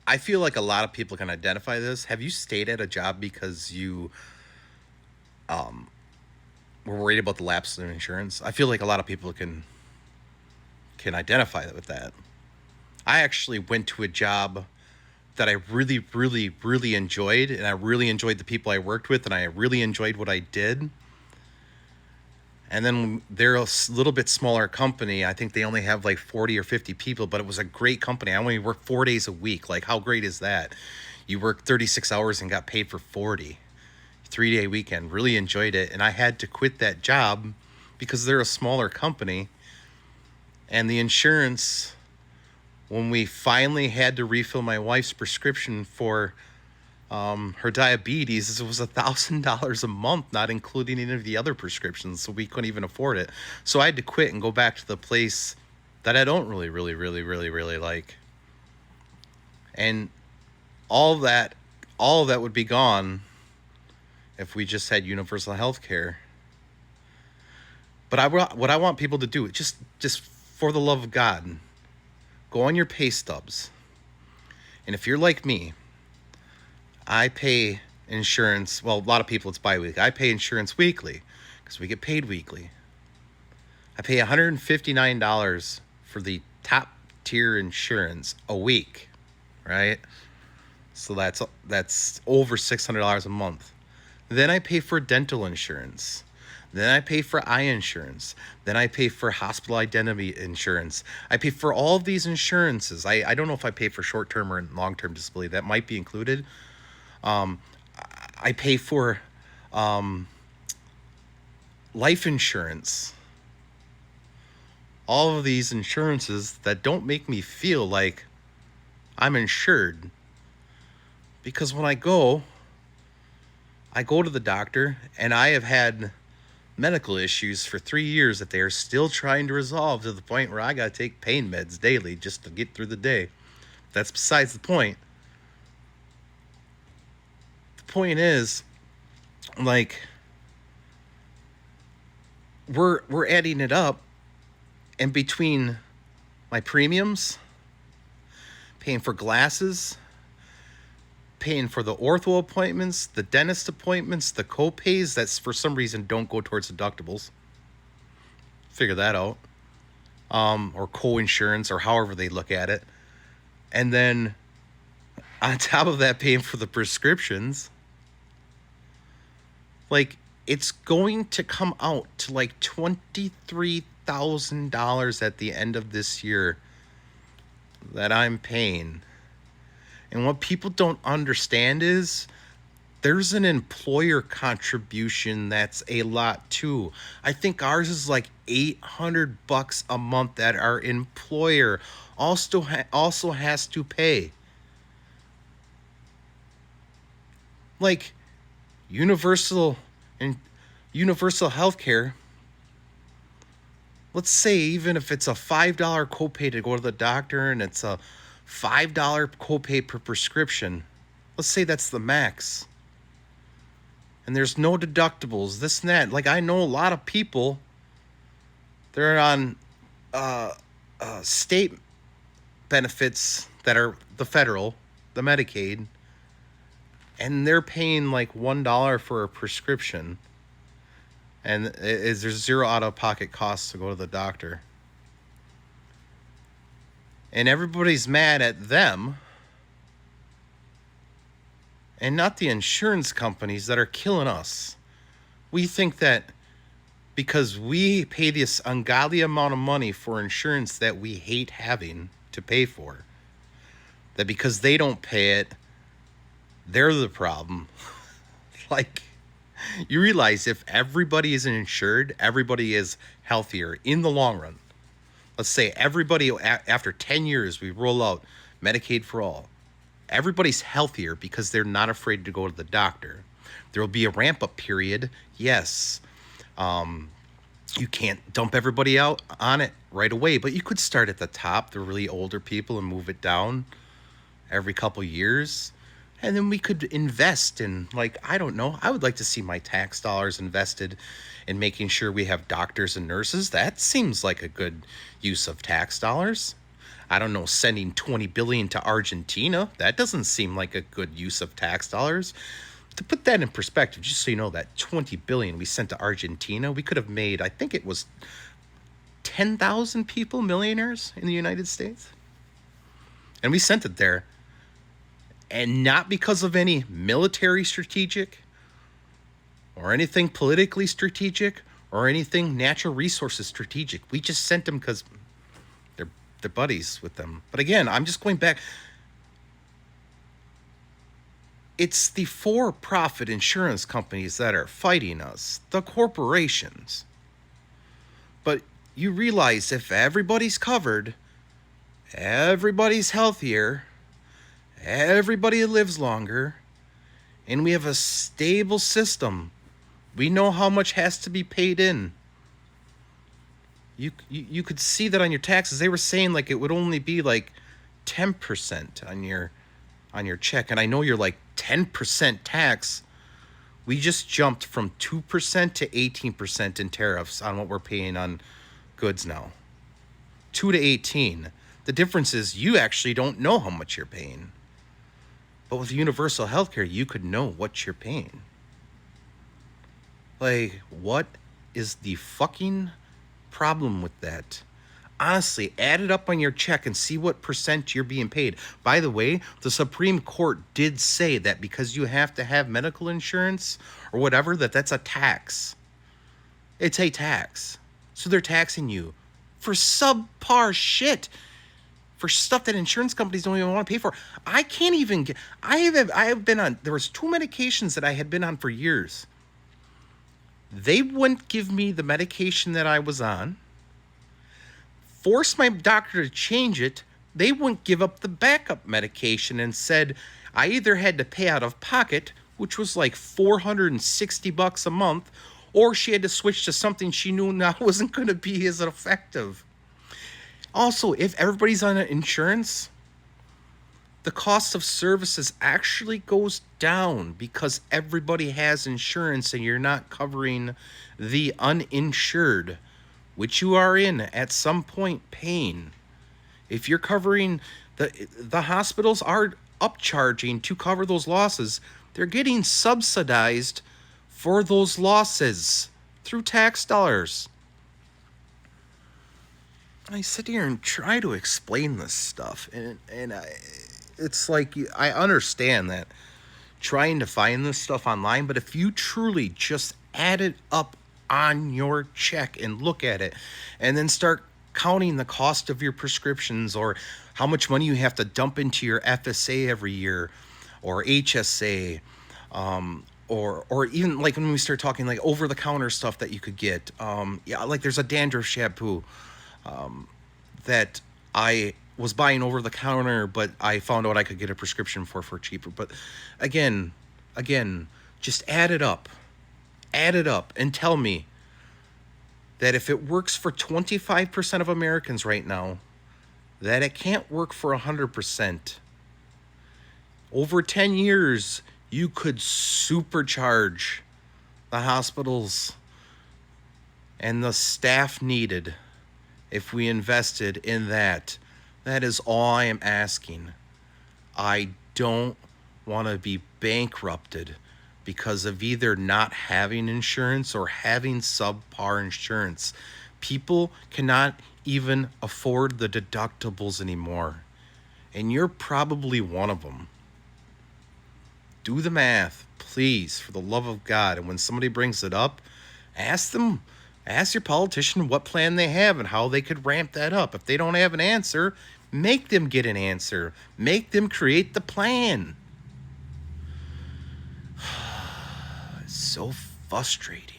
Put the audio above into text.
I feel like a lot of people can identify this. Have you stayed at a job because you were worried about the lapse in insurance? I feel like a lot of people can identify with that. I actually went to a job that I really, really, really enjoyed, and I really enjoyed the people I worked with, and I really enjoyed what I did. And then they're a little bit smaller company. I think they only have like 40 or 50 people, but it was a great company. I only worked 4 days a week. Like, how great is that? You worked 36 hours and got paid for 40. 3 day weekend. Really enjoyed it. And I had to quit that job because they're a smaller company. And the insurance, when we finally had to refill my wife's prescription for her diabetes, it was $1,000 a month, not including any of the other prescriptions, so we couldn't even afford it. So I had to quit and go back to the place that I don't really, really, really, really, really like. And all of that, all of that would be gone if we just had universal health care. But what I want people to do, just for the love of God, go on your pay stubs. And if you're like me, I pay insurance. Well, a lot of people it's bi-weekly. I pay insurance weekly because we get paid weekly. I pay $159 for the top tier insurance a week, right? So that's over $600 a month. Then I pay for dental insurance. Then I pay for eye insurance. Then I pay for hospital identity insurance. I pay for all of these insurances. I don't know if I pay for short-term or long-term disability. That might be included. I pay for life insurance. All of these insurances that don't make me feel like I'm insured. Because when I go to the doctor, and I have had medical issues for 3 years that they are still trying to resolve, to the point where I got to take pain meds daily just to get through the day. That's besides the point. The point is, like, we're adding it up, and between my premiums, paying for glasses, paying for the ortho appointments, the dentist appointments, the co-pays that for some reason don't go towards deductibles. Figure that out. Or co-insurance, or however they look at it. And then on top of that, paying for the prescriptions. Like, it's going to come out to like $23,000 at the end of this year that I'm paying. And what people don't understand is there's an employer contribution that's a lot too. I think ours is like $800 a month that our employer also has to pay. Like universal health care. Let's say even if it's a $5 copay to go to the doctor and it's a $5 copay per prescription, let's say that's the max. And there's no deductibles, this and that. Like, I know a lot of people, they're on state benefits that are the federal, the Medicaid, and they're paying like $1 for a prescription. And there's zero out-of-pocket costs to go to the doctor. And everybody's mad at them and not the insurance companies that are killing us. We think that because we pay this ungodly amount of money for insurance that we hate having to pay for, that because they don't pay it, they're the problem. Like, you realize if everybody is insured, everybody is healthier in the long run. Let's say everybody, after 10 years, we roll out Medicaid for all. Everybody's healthier because they're not afraid to go to the doctor. There will be a ramp-up period, yes. You can't dump everybody out on it right away, but you could start at the top, the really older people, and move it down every couple years. And then we could invest in, like, I don't know, I would like to see my tax dollars invested in making sure we have doctors and nurses. That seems like a good use of tax dollars. I don't know, sending 20 billion to Argentina. That doesn't seem like a good use of tax dollars. To put that in perspective, just so you know, that 20 billion we sent to Argentina, we could have made, I think it was 10,000 people millionaires in the United States. And we sent it there. And not because of any military strategic or anything politically strategic or anything natural resources strategic. We just sent them because they're buddies with them. But again, I'm just going back. It's the for-profit insurance companies that are fighting us, the corporations. But you realize if everybody's covered, everybody's healthier, everybody lives longer, and we have a stable system. We know how much has to be paid in. You could see that on your taxes. They were saying like it would only be like 10% on your check, and I know you're like 10% tax. We just jumped from 2% to 18% in tariffs on what we're paying on goods now. 2 to 18. The difference is you actually don't know how much you're paying. But with universal healthcare, you could know what you're paying. Like, what is the fucking problem with that? Honestly, add it up on your check and see what percent you're being paid. By the way, the Supreme Court did say that because you have to have medical insurance or whatever, that's a tax. It's a tax. So they're taxing you for subpar shit, for stuff that insurance companies don't even want to pay for. I can't even get, I have been on, there was 2 medications that I had been on for years. They wouldn't give me the medication that I was on. Forced my doctor to change it. They wouldn't give up the backup medication and said I either had to pay out of pocket, which was like $460 a month, or she had to switch to something she knew now wasn't going to be as effective. Also, if everybody's on insurance, the cost of services actually goes down because everybody has insurance and you're not covering the uninsured, which you are in at some point paying. If you're covering, the hospitals are upcharging to cover those losses. They're getting subsidized for those losses through tax dollars. I sit here and try to explain this stuff, and it's like I understand that trying to find this stuff online, but if you truly just add it up on your check and look at it and then start counting the cost of your prescriptions or how much money you have to dump into your FSA every year or HSA, or even like when we start talking like over the counter stuff that you could get, like there's a dandruff shampoo that I was buying over the counter, but I found out I could get a prescription for cheaper. But again, just add it up and tell me that if it works for 25% of Americans right now, that it can't work for 100%. Over 10 years, you could supercharge the hospitals and the staff needed if we invested in that. That is all I am asking. I don't want to be bankrupted because of either not having insurance or having subpar insurance. People cannot even afford the deductibles anymore. And you're probably one of them. Do the math, please, for the love of God. And when somebody brings it up, ask your politician what plan they have and how they could ramp that up. If they don't have an answer, make them get an answer. Make them create the plan. It's so frustrating.